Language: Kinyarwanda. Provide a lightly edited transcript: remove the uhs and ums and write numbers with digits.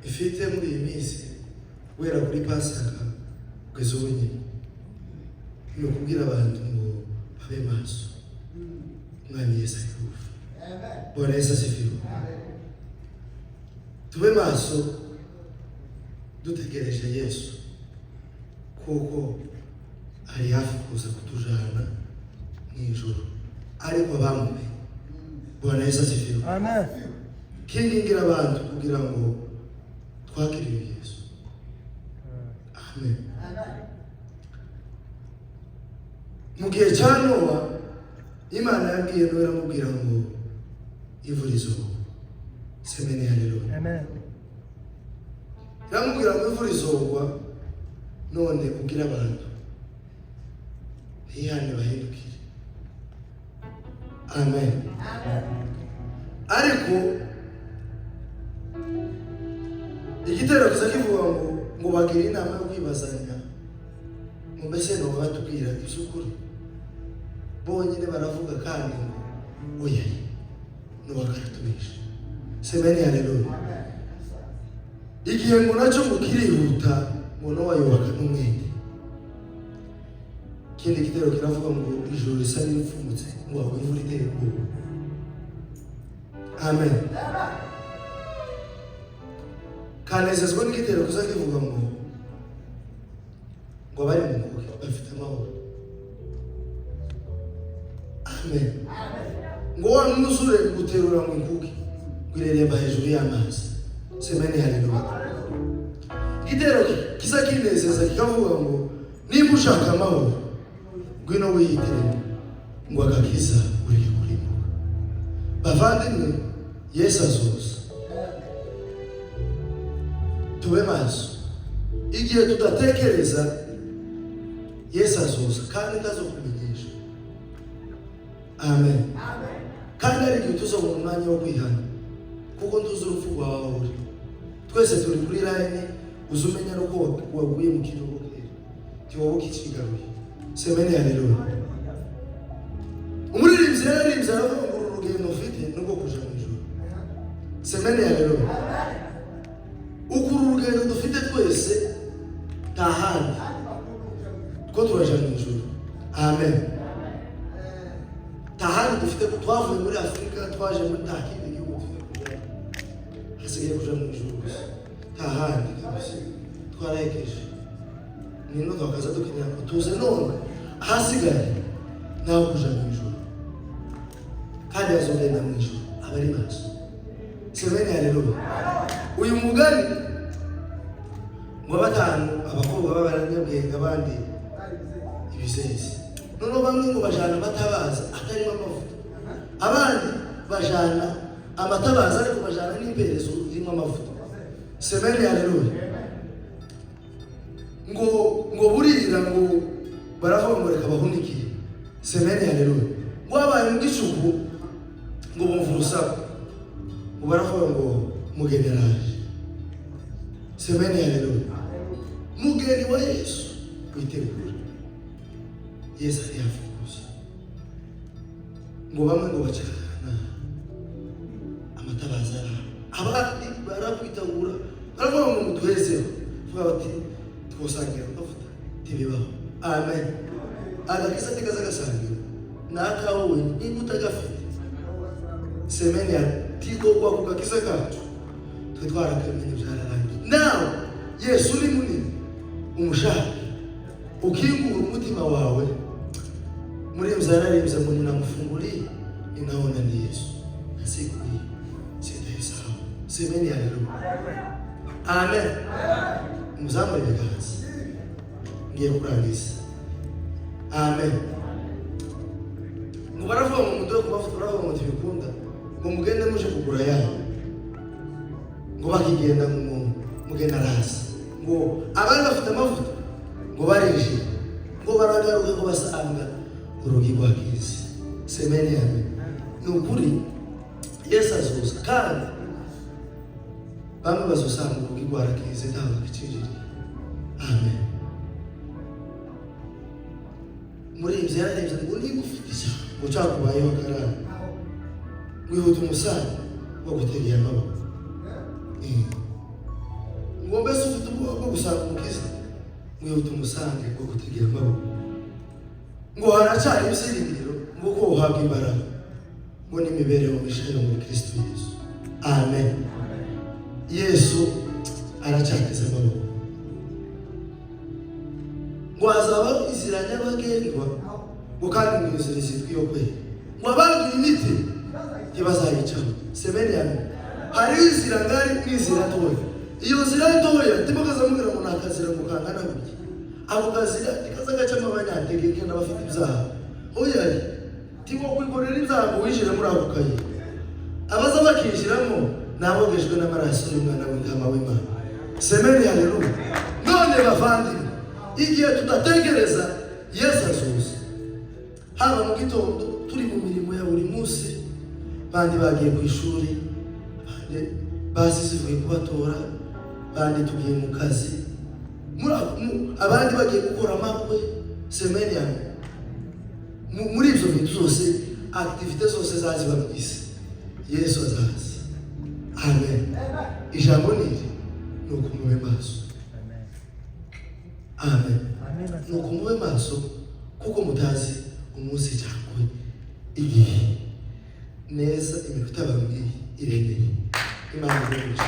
ifite muri iyi minsi wera kuri Pasaka kugeza ubu nyine ni ukubwira abantu ngo babe maso. Mwami Yesu akufa. Bwana Yesu asifiwe. Tube maso dutegereje Yesu kuko ari hafi kuza kutujana mw'ijuru ariko abamumenye. Bwana Yesu asifiwe. Amen. Kingingira abantu kugira ngo twakiriye Yesu. Amen. Mu gihe cya Nowa Imana yabwiye Nowa iramubwira ngo imvura izogwa. Semeni haleluya. Amen. Iramubwira ngo imvura izogwa none ubwira abantu hihane bahindukire. Amen. Ariko igitero kiza kivuga ngo bagire inama yo kwibazanya mu mbese no batubwira iby'ukuri bonyine baravuga kandi ngo oya no bakaratubisha. Semeni haleluya. Igihe ngo nacyo mukirihuta ngo no wayubaka n'umwete. Kindi gitero kiravuga ngo ijoro risa n'imfumutse ngo aho imvura iteye ubwoba. Amen. Kanezezwa n'igitero kuza kivuga ngo bari mu mukuke bafite amahoro. Amen. Ngo wa nusure guterura mu mukuke gwireremba hejuru y'amazi. Semeni haleluya. Igitero kiza kinezeza kikavuga ngo nimba ushaka amahoro gwino wiyitiremo ngo agakiza uri kurimbuka. Bavandimwe, Yesu azoza. Tube maso. Igihe tudatekereza Yesu azoza kandi tazokumenyesha. Amen. Kandi ari igihe tuzobona umwanya wo kwihana kuko ntuzi urupfu rwawe uri. Twese turi kuri line uzumenya no ko waguye mu kiruhuko kera kiwoboka ikigaruye. Semeni haleluya. Umuririmbyi yararimbye aravuga ngo urugendo ufite nubwo kuja mu ijuru. Semeni haleluya. Ukuru urugendo dufite twese tahandi ko turaja mu ijuru. Amen. Tahandi dufite ko twavuye muri Afrika twaje muri takindi gihugu hasigaye kuja mu ijuru. Tahandi twarayekeje nino twakaza dukenera ko tuze none hasigaye nawe kuja mu ijuru kandi azogenda mu ijuru abari maso. Semeni haleluya. Uyu mugani ngo batanu abakobwa b'abaranyabwenge abandi ibisezi noneho bamwe ngo bajana amatabaza atarimo amavuta abandi bajana amatabaza ariko bajana n'imperezo zirimo amavuta. Semeni haleluya. ngo burira ngo baravuga ngo reka bahunikire. Semeni haleluya. Ngo abaye mu gicuku ngo bumva urusaku ngo baravuga ngo mugeneraje. Semeni haleluya. Mugeni wa Yesu witegura. Yesu ari hafi kuza. Ngo bamwe ngo bacana amatabaza abandi barakwitangura baravuga ngo muduhezeho vuga bati twosangira amavuta tibibaho. Amen. Agakiza tikaza gasangira nakawe niba utagafite. Semeni tiko kwa kugakiza kacu twitwarakamenya byararangiye. Nawe Yesu ni munini umushaka ukingura umutima wawe muri mzararibiza ngo ninamufunguli ninaona ni Yesu na siku hii sitaisahau. Semeni haleluya. Amen. Muzamure biganza ngiye kurangiza. Amen. Ngo baravuga mu mudo kubafuta baravuga ngo tibikunda ngo mugende muje kugura yaho ngo bakigenda mu mugenda rasi ngo abari bafite amavuta ngo bareje ngo baragaruka ngo basanga urugi rwakize. Semeni amen. Ni ukuri Yesu azoza kandi bamwe bazosanga urugi rwarakize ntawe bakicijije. Amen. Muri ibyo yararembye ngo niba ufite ijambo cyakubayeho karara wihuta umusare wo gutegera amaboko. ngo mbese ufite ubwoba bwo gusanga umukiza, mwihuta umusange bwo kutegera amaboko, ngo haracyari ibyiringiro ngo ko uhabwa imbaraga, ngo n'imibereho mishya muri Kristo Yesu. Amen. Yesu aracyateze amaboko, ngo azaba inzira nyabagendwa, ngo kandi mu nzira zitwa iyo kwera, ngo abandi imiti ntibazayicamo. Semeni ya mbere, hariho inzira ngari n'inzira ntoya. Iyo nzira ntoya ndimo kazamubwira ngo nakazira ngo kangana gutya, ako kazira nikaza gacamo abanyantegeke n'abafite ibyaha. Oya, ndimo kwikorera ibyaha ngo winjire muri ako kayira. Abaza bakishyiramo nabogejwe n'amaraso y'umwana w'intama w'Imana. Semeni haleluya. None bavandimwe, igihe tudategereza Yesu azuza, haba mu gitondo turi mu mirimo ya buri munsi, bandi bagiye ku ishuri, bandi basizivuye kubatora, bandi tugiye mu kazi, abandi bagiye gukora amakwe. Semeni ya muri ibyo bintu zose, activite zose zaziba mu isi, Yesu azaza. Amen. Ijambo niri ni ukumube maso. Amen. Ni ukumube maso, kuko mutazi umunsi cyangwa igihe neza iminota bambwiye iremeye. Imana iruhije.